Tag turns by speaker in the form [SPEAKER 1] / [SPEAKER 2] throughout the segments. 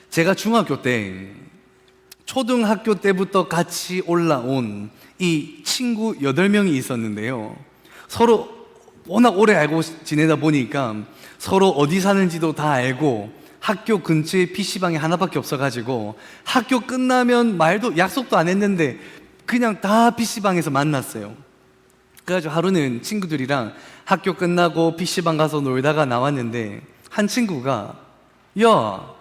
[SPEAKER 1] 제가 중학교 때, 초등학교 때부터 같이 올라온 이 친구 8명이 있었는데요. 서로 워낙 오래 알고 지내다 보니까 서로 어디 사는지도 다 알고, 학교 근처에 PC방이 하나밖에 없어가지고 학교 끝나면 말도 약속도 안 했는데 그냥 다 PC방에서 만났어요. 그래가지고 하루는 친구들이랑 학교 끝나고 PC방 가서 놀다가 나왔는데, 한 친구가 야,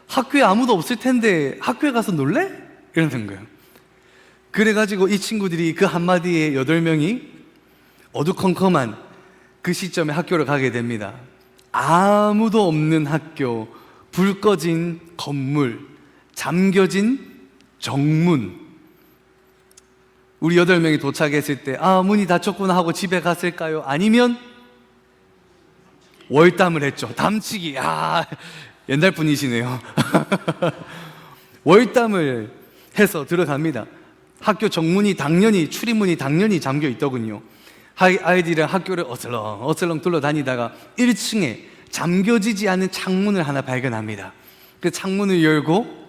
[SPEAKER 1] 학교에 아무도 없을 텐데 학교에 가서 놀래? 이러는 거예요. 그래가지고 이 친구들이 그 한마디에 8명이 어두컴컴한 그 시점에 학교를 가게 됩니다. 아무도 없는 학교, 불 꺼진 건물, 잠겨진 정문. 우리 8명이 도착했을 때 문이 닫혔구나 하고 집에 갔을까요? 아니면 월담을 했죠. 담치기. 옛날 분이시네요. 월담을 해서 들어갑니다. 학교 정문이 당연히, 출입문이 당연히 잠겨 있더군요. 아이들이랑 학교를 어슬렁 둘러다니다가 1층에 잠겨지지 않은 창문을 하나 발견합니다. 그 창문을 열고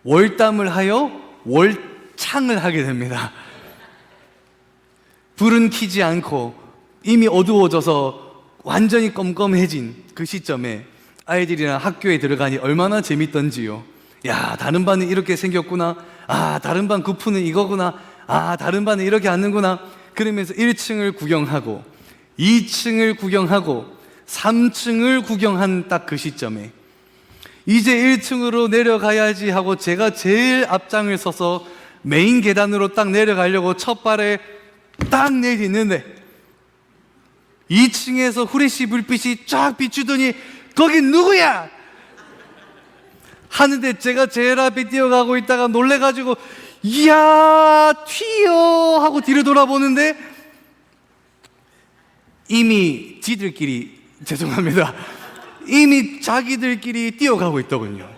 [SPEAKER 1] 월담을 하여 월창을 하게 됩니다. 불은 켜지 않고 이미 어두워져서 완전히 껌껌해진 그 시점에 아이들이랑 학교에 들어가니 얼마나 재밌던지요. 야, 다른 반은 이렇게 생겼구나. 다른 반 구프는 이거구나. 다른 반은 이렇게 앉는구나. 그러면서 1층을 구경하고 2층을 구경하고 3층을 구경한 딱 그 시점에 이제 1층으로 내려가야지 하고 제가 제일 앞장을 서서 메인 계단으로 딱 내려가려고 첫 발에 딱 내딛는데 2층에서 후레쉬 불빛이 쫙 비추더니 거기 누구야? 하는데 제가 제일 앞에 뛰어가고 있다가 놀래가지고 이야 튀어 하고 뒤를 돌아보는데 이미 지들끼리, 죄송합니다, 이미 자기들끼리 뛰어가고 있더군요.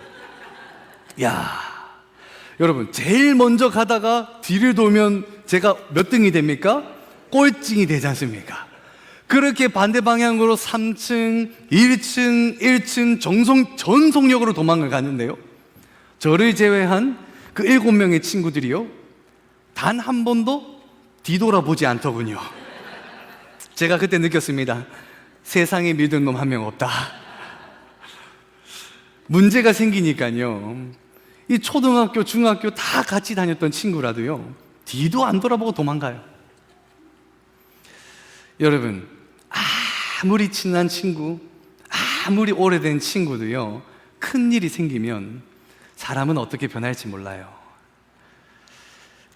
[SPEAKER 1] 야, 여러분, 제일 먼저 가다가 뒤를 돌면 제가 몇 등이 됩니까? 꼴등이 되지 않습니까? 그렇게 반대 방향으로 3층, 1층 전속력으로 도망을 가는데요, 저를 제외한 그 7명의 친구들이요, 단 한 번도 뒤돌아보지 않더군요. 제가 그때 느꼈습니다. 세상에 믿을 놈 한 명 없다. 문제가 생기니까요, 이 초등학교, 중학교 다 같이 다녔던 친구라도요, 뒤도 안 돌아보고 도망가요. 여러분, 아무리 친한 친구, 아무리 오래된 친구도요, 큰 일이 생기면 사람은 어떻게 변할지 몰라요.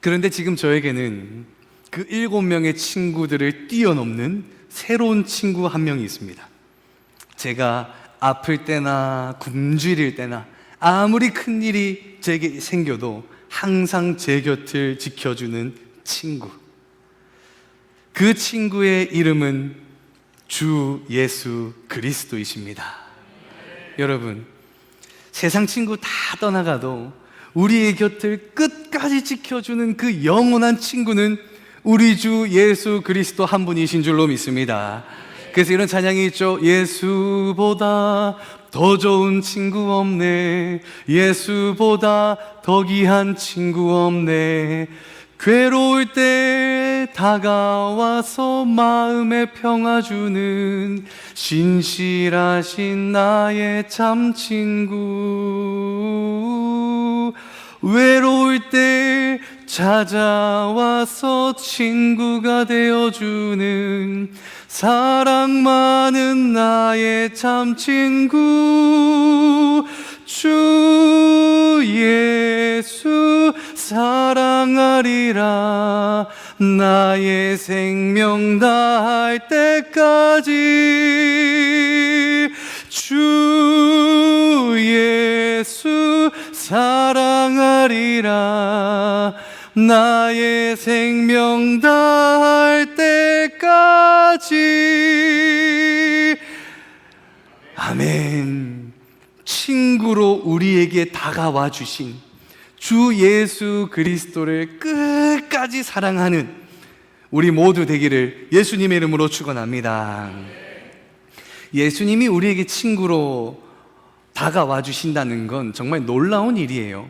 [SPEAKER 1] 그런데 지금 저에게는 그 7명의 친구들을 뛰어넘는 새로운 친구 한 명이 있습니다. 제가 아플 때나 굶주릴 때나 아무리 큰 일이 제게 생겨도 항상 제 곁을 지켜주는 친구. 그 친구의 이름은 주 예수 그리스도이십니다. 여러분, 세상 친구 다 떠나가도 우리의 곁을 끝까지 지켜주는 그 영원한 친구는 우리 주 예수 그리스도 한 분이신 줄로 믿습니다. 그래서 이런 찬양이 있죠. 예수보다 더 좋은 친구 없네. 예수보다 더 귀한 친구 없네. 괴로울 때 다가와서 마음에 평화 주는 신실하신 나의 참 친구. 외로울 때 찾아와서 친구가 되어주는 사랑 많은 나의 참 친구. 주 예수 사랑하리라 나의 생명 다할 때까지. 주 예수 사랑하리라 나의 생명 다할 때까지. 아멘. 친구로 우리에게 다가와 주신 주 예수 그리스도를 끝까지 사랑하는 우리 모두 되기를 예수님의 이름으로 축원합니다. 예수님이 우리에게 친구로 다가와 주신다는 건 정말 놀라운 일이에요.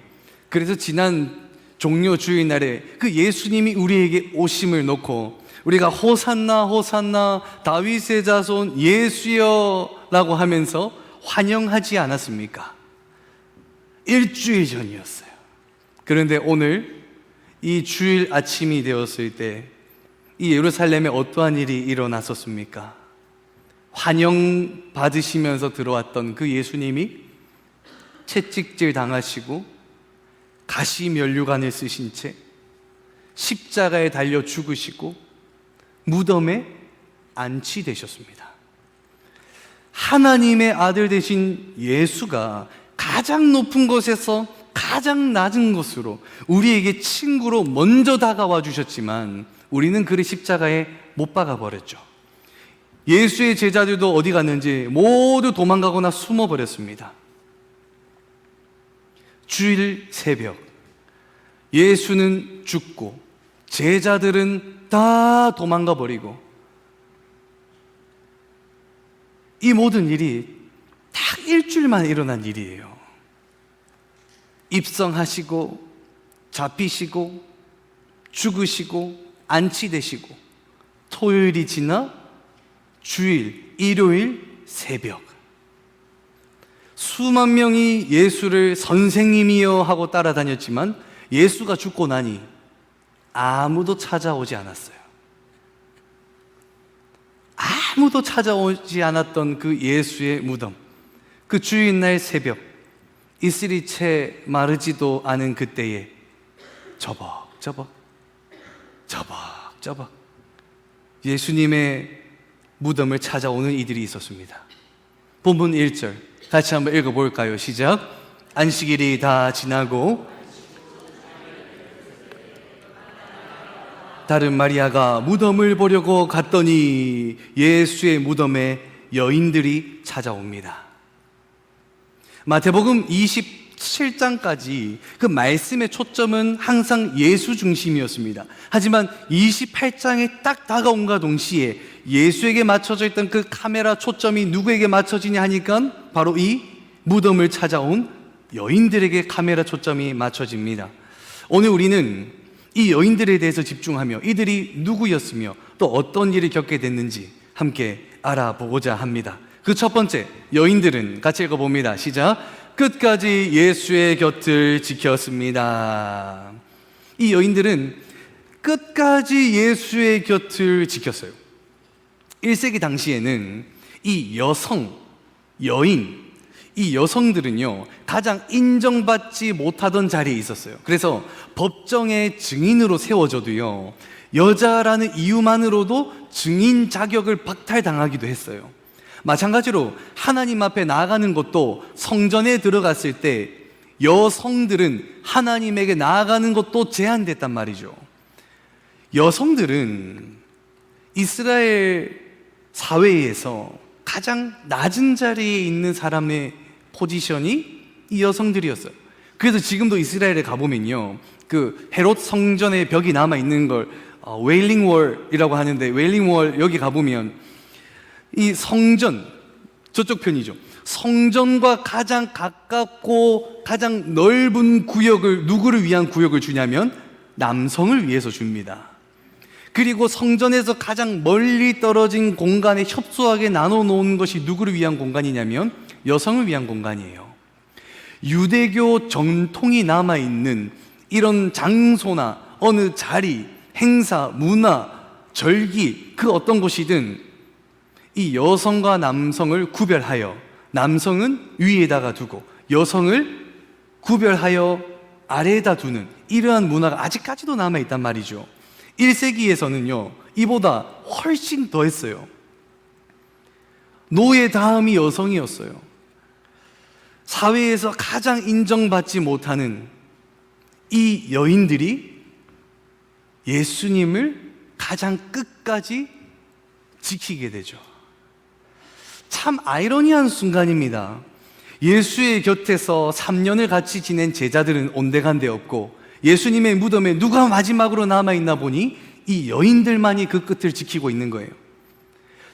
[SPEAKER 1] 그래서 지난 종려 주일날에 그 예수님이 우리에게 오심을 놓고 우리가 호산나 호산나 다윗의 자손 예수여 라고 하면서 환영하지 않았습니까? 일주일 전이었어요. 그런데 오늘 이 주일 아침이 되었을 때 이 예루살렘에 어떠한 일이 일어났었습니까? 환영 받으시면서 들어왔던 그 예수님이 채찍질 당하시고 가시 면류관을 쓰신 채 십자가에 달려 죽으시고 무덤에 안치되셨습니다. 하나님의 아들 되신 예수가 가장 높은 곳에서 가장 낮은 곳으로 우리에게 친구로 먼저 다가와 주셨지만 우리는 그를 십자가에 못 박아 버렸죠. 예수의 제자들도 어디 갔는지 모두 도망가거나 숨어 버렸습니다. 주일 새벽 예수는 죽고 제자들은 다 도망가 버리고 이 모든 일이 딱 일주일만 일어난 일이에요. 입성하시고 잡히시고 죽으시고 안치되시고 토요일이 지나 주일, 일요일 새벽 수만 명이 예수를 선생님이여 하고 따라다녔지만 예수가 죽고 나니 아무도 찾아오지 않았어요. 아무도 찾아오지 않았던 그 예수의 무덤, 그 주일날 새벽, 이슬이 채 마르지도 않은 그때에 저벅저벅 예수님의 무덤을 찾아오는 이들이 있었습니다. 본문 1절 같이 한번 읽어볼까요? 시작. 안식일이 다 지나고 다른 마리아가 무덤을 보려고 갔더니 예수의 무덤에 여인들이 찾아옵니다. 마태복음 27장까지 그 말씀의 초점은 항상 예수 중심이었습니다. 하지만 28장에 딱 다가온과 동시에 예수에게 맞춰져 있던 그 카메라 초점이 누구에게 맞춰지냐 하니까 바로 이 무덤을 찾아온 여인들에게 카메라 초점이 맞춰집니다. 오늘 우리는 이 여인들에 대해서 집중하며 이들이 누구였으며 또 어떤 일을 겪게 됐는지 함께 알아보고자 합니다. 그 첫 번째, 여인들은 같이 읽어봅니다. 시작. 끝까지 예수의 곁을 지켰습니다. 이 여인들은 끝까지 예수의 곁을 지켰어요. 1세기 당시에는 이 여인, 이 여성들은요 가장 인정받지 못하던 자리에 있었어요. 그래서 법정의 증인으로 세워져도요 여자라는 이유만으로도 증인 자격을 박탈당하기도 했어요. 마찬가지로 하나님 앞에 나아가는 것도 성전에 들어갔을 때 여성들은 하나님에게 나아가는 것도 제한됐단 말이죠. 여성들은 이스라엘 사회에서 가장 낮은 자리에 있는 사람의 포지션이 이 여성들이었어요. 그래서 지금도 이스라엘에 가보면요 그 헤롯 성전의 벽이 남아있는 걸 웨일링 월이라고 하는데 웨일링 월 여기 가보면 이 성전, 저쪽 편이죠. 성전과 가장 가깝고 가장 넓은 구역을 누구를 위한 구역을 주냐면 남성을 위해서 줍니다. 그리고 성전에서 가장 멀리 떨어진 공간에 협소하게 나눠 놓은 것이 누구를 위한 공간이냐면 여성을 위한 공간이에요. 유대교 전통이 남아있는 이런 장소나 어느 자리, 행사, 문화, 절기 그 어떤 곳이든 이 여성과 남성을 구별하여 남성은 위에다가 두고 여성을 구별하여 아래에다 두는 이러한 문화가 아직까지도 남아있단 말이죠. 1세기에서는요 이보다 훨씬 더 했어요. 노예 다음이 여성이었어요. 사회에서 가장 인정받지 못하는 이 여인들이 예수님을 가장 끝까지 지키게 되죠. 참 아이러니한 순간입니다. 예수의 곁에서 3년을 같이 지낸 제자들은 온데간데 없고 예수님의 무덤에 누가 마지막으로 남아있나 보니 이 여인들만이 그 끝을 지키고 있는 거예요.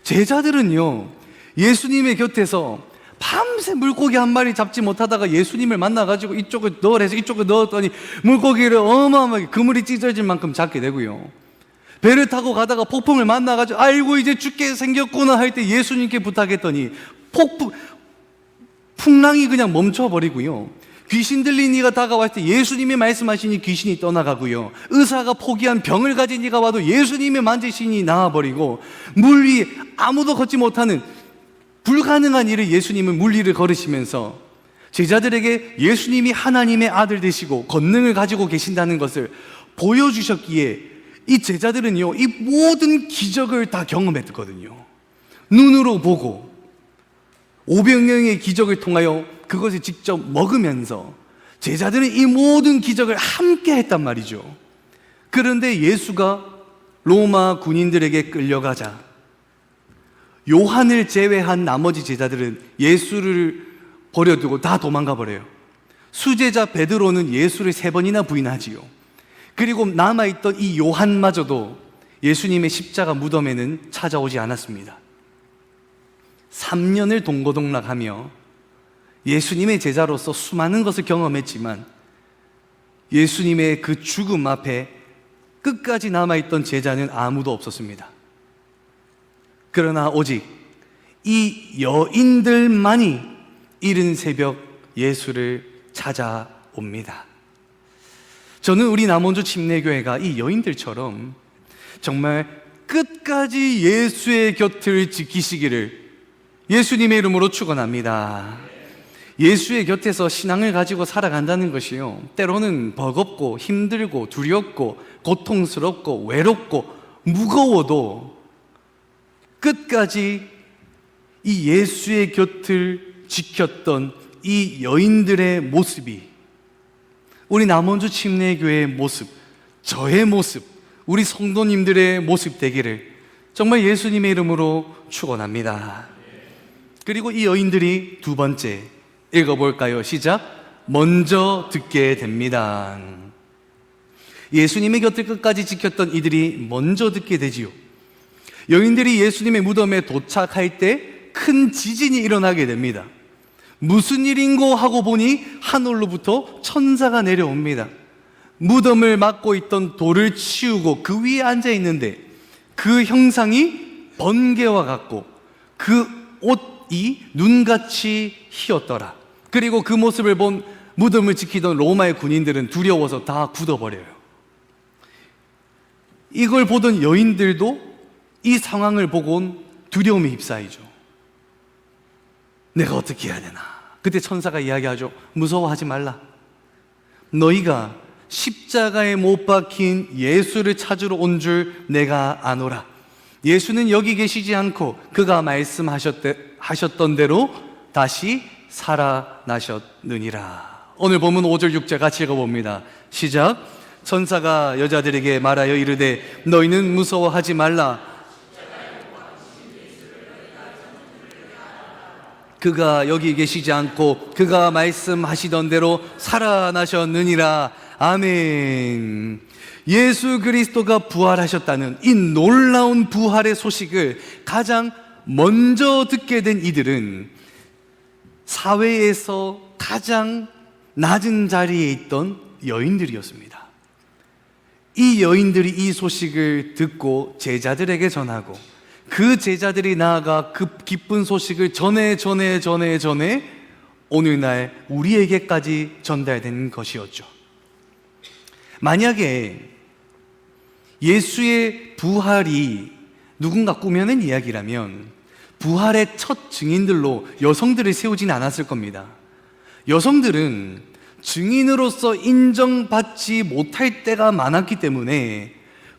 [SPEAKER 1] 제자들은요 예수님의 곁에서 밤새 물고기 한 마리 잡지 못하다가 예수님을 만나가지고 이쪽을 넣으래서 이쪽을 넣었더니 물고기를 어마어마하게 그물이 찢어질 만큼 잡게 되고요. 배를 타고 가다가 폭풍을 만나가지고 아이고 이제 죽게 생겼구나 할 때 예수님께 부탁했더니 풍랑이 그냥 멈춰버리고요. 귀신 들린 이가 다가왔을 때 예수님이 말씀하시니 귀신이 떠나가고요. 의사가 포기한 병을 가진 이가 와도 예수님이 만지시니 나아버리고, 물 위에 아무도 걷지 못하는 불가능한 일을 예수님은 물 위를 걸으시면서 제자들에게 예수님이 하나님의 아들 되시고 권능을 가지고 계신다는 것을 보여주셨기에 이 제자들은요, 이 모든 기적을 다 경험했거든요. 눈으로 보고 500명의 기적을 통하여 그것을 직접 먹으면서 제자들은 이 모든 기적을 함께 했단 말이죠. 그런데 예수가 로마 군인들에게 끌려가자 요한을 제외한 나머지 제자들은 예수를 버려두고 다 도망가 버려요. 수제자 베드로는 예수를 3번이나 부인하지요. 그리고 남아있던 이 요한마저도 예수님의 십자가 무덤에는 찾아오지 않았습니다. 3년을 동고동락하며 예수님의 제자로서 수많은 것을 경험했지만 예수님의 그 죽음 앞에 끝까지 남아있던 제자는 아무도 없었습니다. 그러나 오직 이 여인들만이 이른 새벽 예수를 찾아옵니다. 저는 우리 남원주 침례교회가 이 여인들처럼 정말 끝까지 예수의 곁을 지키시기를 예수님의 이름으로 축원합니다. 예수의 곁에서 신앙을 가지고 살아간다는 것이요, 때로는 버겁고 힘들고 두렵고 고통스럽고 외롭고 무거워도 끝까지 이 예수의 곁을 지켰던 이 여인들의 모습이 우리 남원주 침례교회의 모습, 저의 모습, 우리 성도님들의 모습 되기를 정말 예수님의 이름으로 축원합니다. 그리고 이 여인들이 두 번째 읽어볼까요? 시작. 먼저 듣게 됩니다. 예수님의 곁을 끝까지 지켰던 이들이 먼저 듣게 되지요. 여인들이 예수님의 무덤에 도착할 때 큰 지진이 일어나게 됩니다. 무슨 일인고 하고 보니 하늘로부터 천사가 내려옵니다. 무덤을 막고 있던 돌을 치우고 그 위에 앉아 있는데 그 형상이 번개와 같고 그 옷이 눈같이 희었더라. 그리고 그 모습을 본 무덤을 지키던 로마의 군인들은 두려워서 다 굳어버려요. 이걸 보던 여인들도 이 상황을 보고는 두려움에 휩싸이죠. 내가 어떻게 해야 되나? 그때 천사가 이야기하죠. 무서워하지 말라. 너희가 십자가에 못 박힌 예수를 찾으러 온 줄 내가 아노라. 예수는 여기 계시지 않고 그가 말씀하셨던 대로 다시 살아나셨느니라. 오늘 본문 5절 6절 같이 읽어봅니다. 시작. 천사가 여자들에게 말하여 이르되 너희는 무서워하지 말라. 그가 여기 계시지 않고 그가 말씀하시던 대로 살아나셨느니라. 아멘. 예수 그리스도가 부활하셨다는 이 놀라운 부활의 소식을 가장 먼저 듣게 된 이들은 사회에서 가장 낮은 자리에 있던 여인들이었습니다. 이 여인들이 이 소식을 듣고 제자들에게 전하고 그 제자들이 나아가 그 기쁜 소식을 전해 오늘날 우리에게까지 전달된 것이었죠. 만약에 예수의 부활이 누군가 꾸며낸 이야기라면 부활의 첫 증인들로 여성들을 세우지는 않았을 겁니다. 여성들은 증인으로서 인정받지 못할 때가 많았기 때문에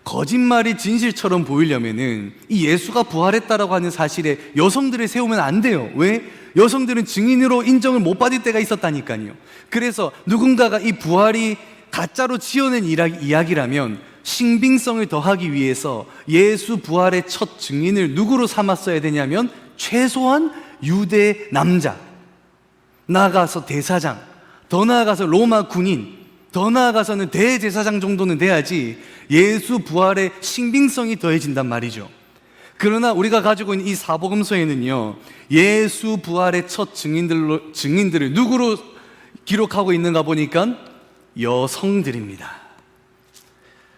[SPEAKER 1] 거짓말이 진실처럼 보이려면은 이 예수가 부활했다라고 하는 사실에 여성들을 세우면 안 돼요. 왜? 여성들은 증인으로 인정을 못 받을 때가 있었다니까요. 그래서 누군가가 이 부활이 가짜로 지어낸 이야기라면 신빙성을 더하기 위해서 예수 부활의 첫 증인을 누구로 삼았어야 되냐면 최소한 유대 남자, 나아가서 대사장, 더 나아가서 로마 군인, 더 나아가서는 대제사장 정도는 돼야지 예수 부활의 신빙성이 더해진단 말이죠. 그러나 우리가 가지고 있는 이 사복음서에는요, 예수 부활의 첫 증인들을 누구로 기록하고 있는가 보니까 여성들입니다.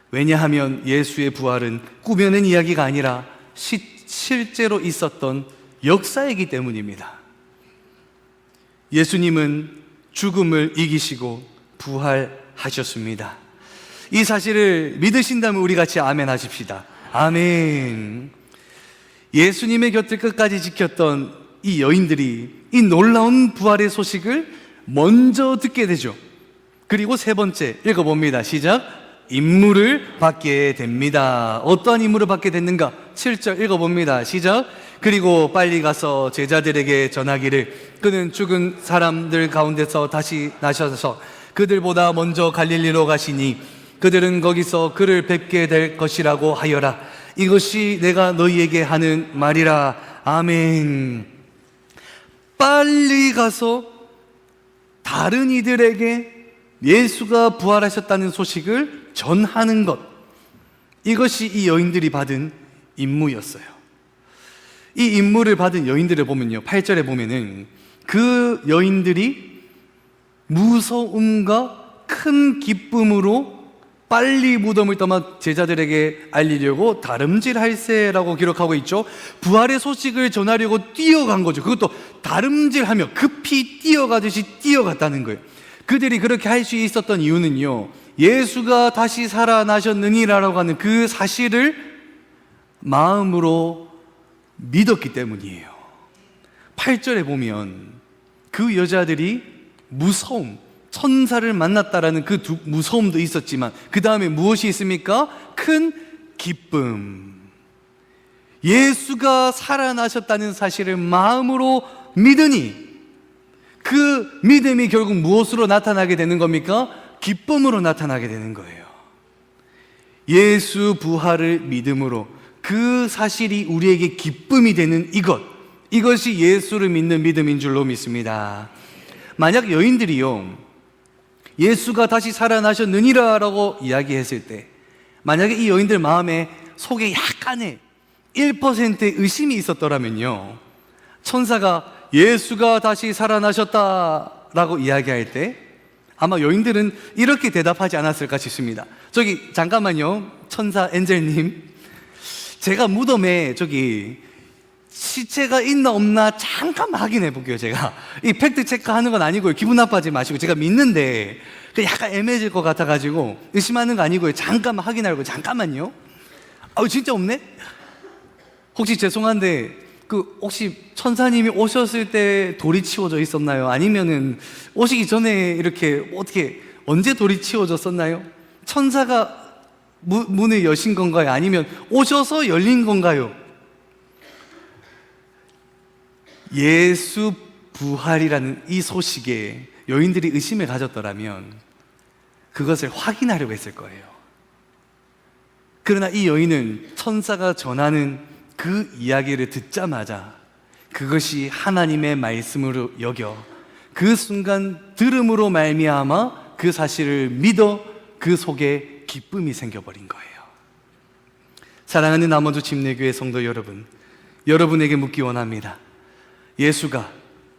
[SPEAKER 1] 왜냐하면 예수의 부활은 꾸며낸 이야기가 아니라 실제로 있었던 역사이기 때문입니다. 예수님은 죽음을 이기시고 부활하셨습니다. 이 사실을 믿으신다면 우리 같이 아멘 하십시다. 아멘. 예수님의 곁을 끝까지 지켰던 이 여인들이 이 놀라운 부활의 소식을 먼저 듣게 되죠. 그리고 세 번째 읽어봅니다. 시작. 임무를 받게 됩니다. 어떠한 임무를 받게 됐는가? 7절 읽어봅니다. 시작. 그리고 빨리 가서 제자들에게 전하기를 그는 죽은 사람들 가운데서 다시 나셔서 그들보다 먼저 갈릴리로 가시니 그들은 거기서 그를 뵙게 될 것이라고 하여라. 이것이 내가 너희에게 하는 말이라. 아멘. 빨리 가서 다른 이들에게 예수가 부활하셨다는 소식을 전하는 것, 이것이 이 여인들이 받은 임무였어요. 이 임무를 받은 여인들을 보면요, 8절에 보면은 그 여인들이 무서움과 큰 기쁨으로 빨리 무덤을 떠나 제자들에게 알리려고 다름질할세라고 기록하고 있죠. 부활의 소식을 전하려고 뛰어간 거죠. 그것도 다름질하며 급히 뛰어가듯이 뛰어갔다는 거예요. 그들이 그렇게 할 수 있었던 이유는요, 예수가 다시 살아나셨느니라고 하는 그 사실을 마음으로 믿었기 때문이에요. 8절에 보면 그 여자들이 무서움, 천사를 만났다라는 그 무서움도 있었지만 그 다음에 무엇이 있습니까? 큰 기쁨. 예수가 살아나셨다는 사실을 마음으로 믿으니 그 믿음이 결국 무엇으로 나타나게 되는 겁니까? 기쁨으로 나타나게 되는 거예요. 예수 부활을 믿음으로 그 사실이 우리에게 기쁨이 되는 이것이 예수를 믿는 믿음인 줄로 믿습니다. 만약 여인들이요, 예수가 다시 살아나셨느니라 라고 이야기했을 때, 만약에 이 여인들 마음에 속에 약간의 1%의 의심이 있었더라면요, 천사가 예수가 다시 살아나셨다라고 이야기할 때 아마 여인들은 이렇게 대답하지 않았을까 싶습니다. 저기 잠깐만요, 천사 엔젤님, 제가 무덤에 저기 시체가 있나 없나 잠깐 확인해 볼게요. 제가 이 팩트 체크하는 건 아니고요, 기분 나빠하지 마시고, 제가 믿는데 약간 애매해질 것 같아가지고 의심하는 거 아니고요, 잠깐만 확인하고. 잠깐만요. 진짜 없네? 혹시 죄송한데 혹시 천사님이 오셨을 때 돌이 치워져 있었나요? 아니면은 오시기 전에 이렇게 어떻게 언제 돌이 치워졌었나요? 천사가 문을 여신 건가요? 아니면 오셔서 열린 건가요? 예수 부활이라는 이 소식에 여인들이 의심을 가졌더라면 그것을 확인하려고 했을 거예요. 그러나 이 여인은 천사가 전하는 그 이야기를 듣자마자 그것이 하나님의 말씀으로 여겨 그 순간 들음으로 말미암아 그 사실을 믿어 그 속에 기쁨이 생겨버린 거예요. 사랑하는 남원주 침례교회 성도 여러분, 여러분에게 묻기 원합니다. 예수가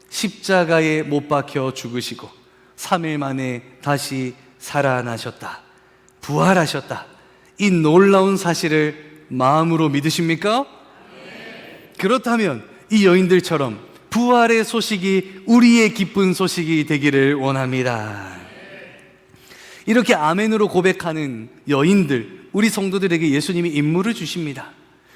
[SPEAKER 1] 십자가에 못 박혀 죽으시고 3일 만에 다시 살아나셨다, 부활하셨다, 이 놀라운 사실을 마음으로 믿으십니까? 그렇다면 이 여인들처럼 부활의 소식이 우리의 기쁜 소식이 되기를 원합니다. 이렇게 아멘으로 고백하는 여인들, 우리 성도들에게 예수님이 임무를 주십니다.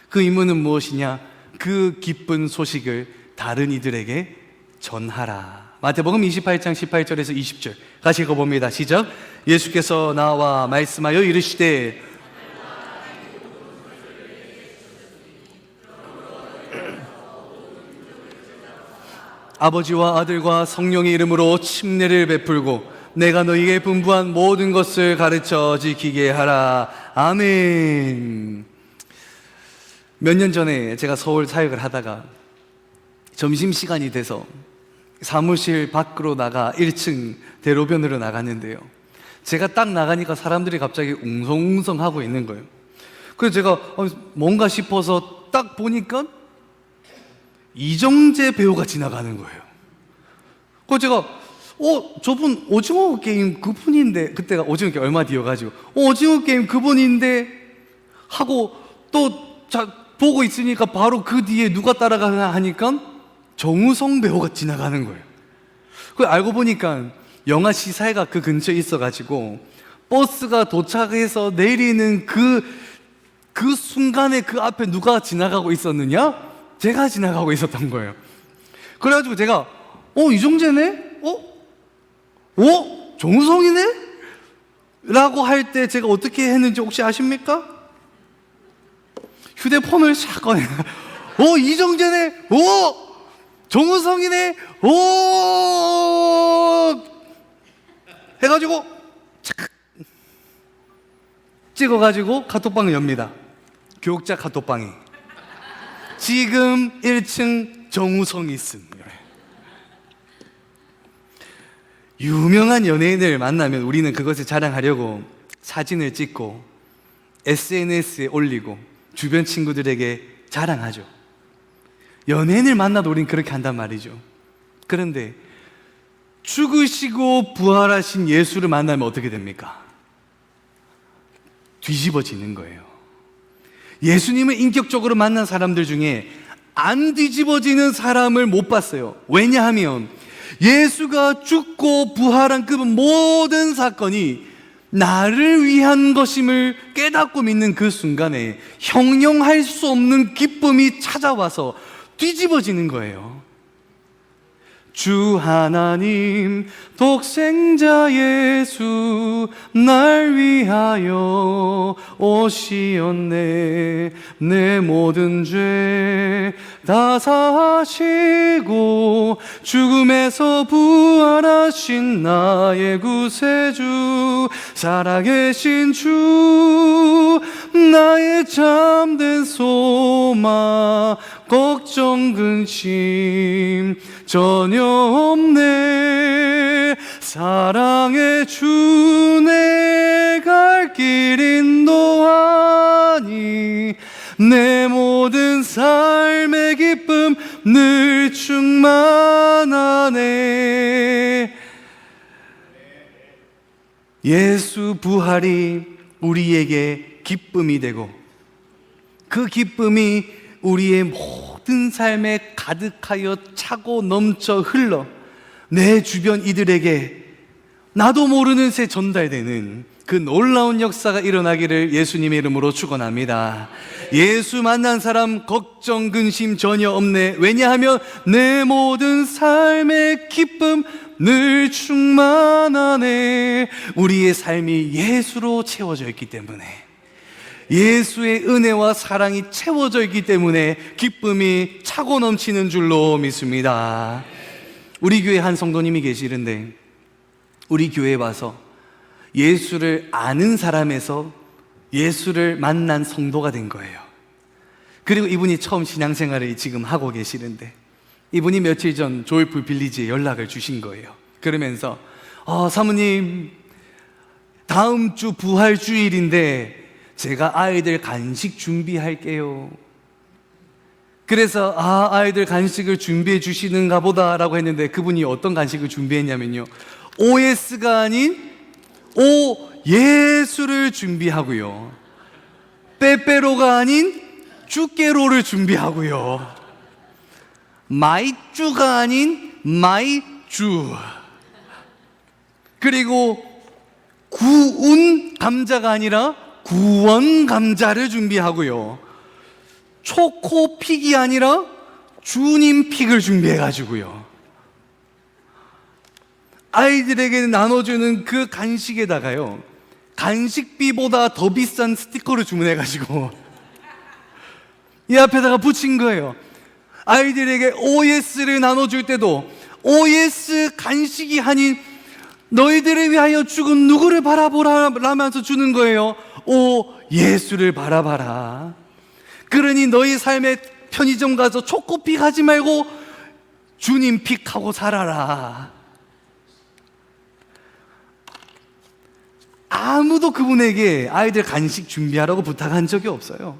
[SPEAKER 1] 그 임무는 무엇이냐? 그 기쁜 소식을 다른 이들에게 전하라. 마태복음 28장 18절에서 20절 같이 읽어봅니다. 시작. 예수께서 나와 말씀하여 이르시되 아버지와 아들과 성령의 이름으로 침례를 베풀고 내가 너희에게 분부한 모든 것을 가르쳐 지키게 하라. 아멘. 몇 년 전에 제가 서울 사역을 하다가 점심시간이 돼서 사무실 밖으로 나가 1층 대로변으로 나갔는데요, 제가 딱 나가니까 사람들이 갑자기 웅성웅성 하고 있는 거예요. 그래서 제가 뭔가 싶어서 딱 보니까 이정재 배우가 지나가는 거예요. 그래서 제가 저분 오징어 게임 그분인데, 그때가 오징어 게임 얼마 뒤여가지고 오징어 게임 그분인데 하고 또 보고 있으니까 바로 그 뒤에 누가 따라가나 하니까 정우성 배우가 지나가는 거예요. 그 알고 보니까 영화 시사회가 그 근처에 있어가지고 버스가 도착해서 내리는 그 순간에 그 앞에 누가 지나가고 있었느냐? 제가 지나가고 있었던 거예요. 그래가지고 제가 이정재네? 정우성이네? 라고 할 때 제가 어떻게 했는지 혹시 아십니까? 휴대폰을 샥 꺼내 이정재네? 정우성이네? 해가지고 착 찍어가지고 카톡방을 엽니다. 교육자 카톡방이 지금 1층 정우성이 있습니다. 유명한 연예인을 만나면 우리는 그것을 자랑하려고 사진을 찍고 SNS에 올리고 주변 친구들에게 자랑하죠. 연예인을 만나도 우리는 그렇게 한단 말이죠. 그런데 죽으시고 부활하신 예수를 만나면 어떻게 됩니까? 뒤집어지는 거예요. 예수님을 인격적으로 만난 사람들 중에 안 뒤집어지는 사람을 못 봤어요. 왜냐하면 예수가 죽고 부활한 그 모든 사건이 나를 위한 것임을 깨닫고 믿는 그 순간에 형용할 수 없는 기쁨이 찾아와서 뒤집어지는 거예요. 주 하나님 독생자 예수 날 위하여 오시었네. 내 모든 죄 다 사하시고 죽음에서 부활하신 나의 구세주 살아계신 주 나의 참된 소망 걱정 근심 전혀 없네. 사랑의 주 내 갈 길 인도하니 내 모든 삶의 기쁨 늘 충만하네. 예수 부활이 우리에게 기쁨이 되고 그 기쁨이 우리의 모든 삶에 가득하여 차고 넘쳐 흘러 내 주변 이들에게 나도 모르는 새 전달되는 그 놀라운 역사가 일어나기를 예수님의 이름으로 축원합니다. 예수 만난 사람 걱정 근심 전혀 없네. 왜냐하면 내 모든 삶의 기쁨 늘 충만하네. 우리의 삶이 예수로 채워져 있기 때문에, 예수의 은혜와 사랑이 채워져 있기 때문에 기쁨이 차고 넘치는 줄로 믿습니다. 우리 교회 한 성도님이 계시는데 우리 교회에 와서 예수를 아는 사람에서 예수를 만난 성도가 된 거예요. 그리고 이분이 처음 신앙생활을 지금 하고 계시는데 이분이 며칠 전 조이풀 빌리지에 연락을 주신 거예요. 그러면서 사모님 다음 주 부활주일인데 제가 아이들 간식 준비할게요. 그래서 아이들 간식을 준비해 주시는가 보다라고 했는데 그분이 어떤 간식을 준비했냐면요, OS가 아닌 예수를 준비하고요, 빼빼로가 아닌 쭈깨로를 준비하고요, 마이쭈가 아닌 마이쭈, 그리고 구운 감자가 아니라 구원 감자를 준비하고요, 초코픽이 아니라 주님 픽을 준비해가지고요, 아이들에게 나눠주는 그 간식에다가요 간식비보다 더 비싼 스티커를 주문해가지고 이 앞에다가 붙인 거예요. 아이들에게 OS를 나눠줄 때도 OS 간식이 아닌 너희들을 위하여 죽은 누구를 바라보라라면서 주는 거예요. 예수를 바라봐라. 그러니 너희 삶에 편의점 가서 초코픽 하지 말고 주님 픽하고 살아라. 아무도 그분에게 아이들 간식 준비하라고 부탁한 적이 없어요.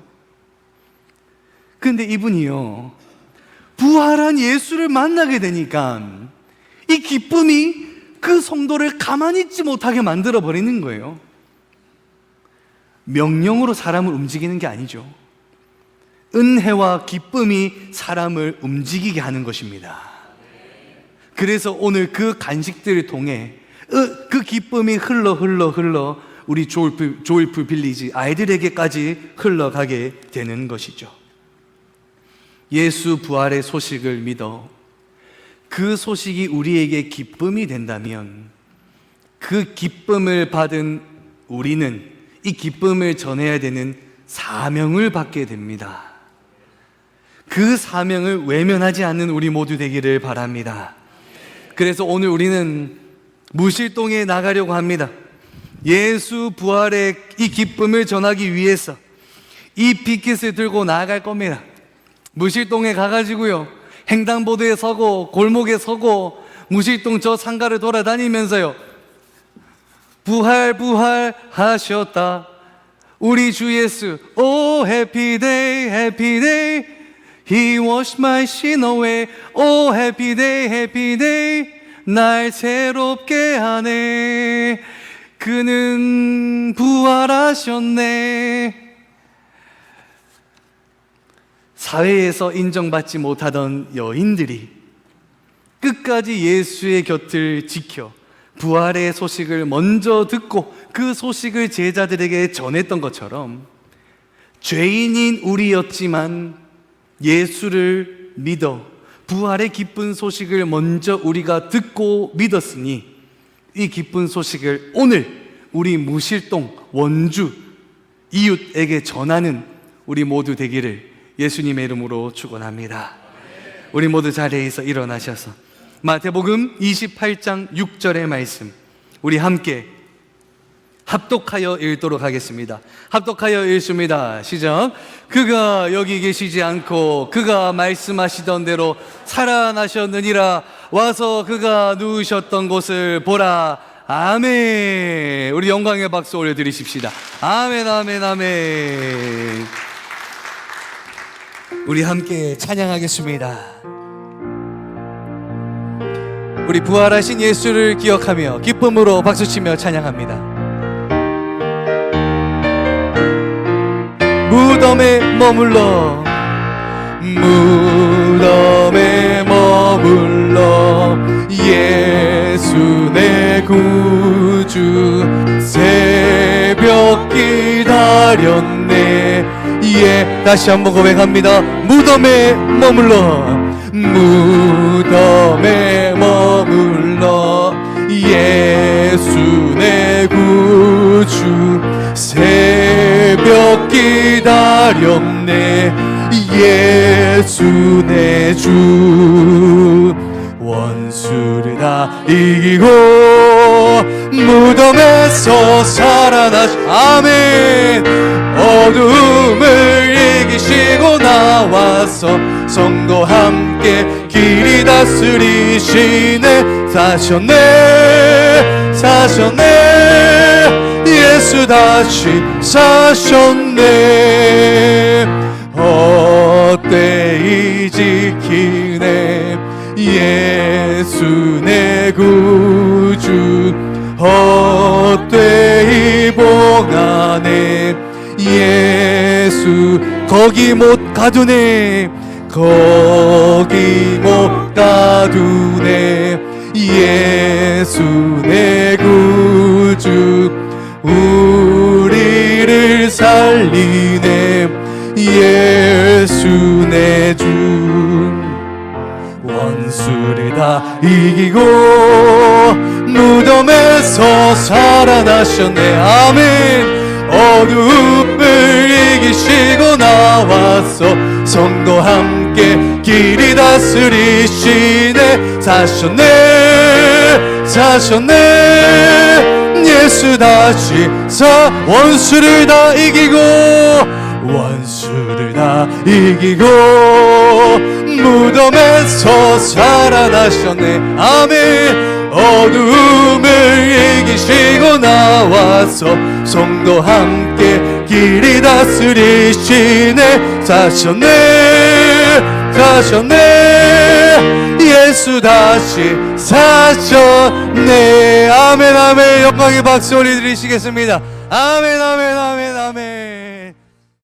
[SPEAKER 1] 근데 이분이요, 부활한 예수를 만나게 되니까 이 기쁨이 그 성도를 가만히 있지 못하게 만들어 버리는 거예요. 명령으로 사람을 움직이는 게 아니죠. 은혜와 기쁨이 사람을 움직이게 하는 것입니다. 그래서 오늘 그 간식들을 통해 그 기쁨이 흘러 우리 조이풀 빌리지 아이들에게까지 흘러가게 되는 것이죠. 예수 부활의 소식을 믿어 그 소식이 우리에게 기쁨이 된다면 그 기쁨을 받은 우리는 이 기쁨을 전해야 되는 사명을 받게 됩니다. 그 사명을 외면하지 않는 우리 모두 되기를 바랍니다. 그래서 오늘 우리는 무실동에 나가려고 합니다. 예수 부활의 이 기쁨을 전하기 위해서 이 빅킷을 들고 나아갈 겁니다. 무실동에 가가지고요, 횡단보도에 서고 골목에 서고 무실동 저 상가를 돌아다니면서요, 부활 하셨다 우리 주 예수, Oh happy day happy day He washed my sin away, Oh happy day 날 새롭게 하네, 그는 부활하셨네. 사회에서 인정받지 못하던 여인들이 끝까지 예수의 곁을 지켜 부활의 소식을 먼저 듣고 그 소식을 제자들에게 전했던 것처럼 죄인인 우리였지만 예수를 믿어 부활의 기쁜 소식을 먼저 우리가 듣고 믿었으니 이 기쁜 소식을 오늘 우리 무실동 원주 이웃에게 전하는 우리 모두 되기를 예수님의 이름으로 축원합니다. 우리 모두 자리에서 일어나셔서 마태복음 28장 6절의 말씀 우리 함께 합독하여 읽도록 하겠습니다. 합독하여 읽습니다. 시작. 그가 여기 계시지 않고 그가 말씀하시던 대로 살아나셨느니라. 와서 그가 누우셨던 곳을 보라. 아멘. 우리 영광의 박수 올려드리십시다. 아멘 아멘 아멘. 우리 함께 찬양하겠습니다. 우리 부활하신 예수를 기억하며 기쁨으로 박수치며 찬양합니다. 무덤에 머물러 예수 내 구주 새벽 기다렸네. 예, 다시 한번 고백합니다. 무덤에 머물러 예수 내 구주 새벽 기다렸네. 예수 내 주 원수를 다 이기고 무덤에서 살아나신 아멘. 어둠을 이기시고 나와서 성도 함께 길이 다스리시네. 사셨네 예수 다시 사셨네. 헛되이 지키네 예수 내 구주 헛되이 봉하네. 예수 거기 못 가두네 예수 내 구주 우리를 살리네. 예수 내 주 원수를 다 이기고 무덤에서 살아나셨네. 아멘. 어둠을 이기시고 나와서 성도 함께 길이 다스리시네. 사셨네 예수 다시 원수를 다 이기고 무덤에서 살아나셨네. 아멘. 어둠을 이기시고 나와서 성도 함께 길이 다스리시네. 사셨네
[SPEAKER 2] 사셨네. 예수 다시 사셨네. 아멘 아멘. 영광의 박수 올려드리시겠습니다. 아멘 아멘 아멘 아멘.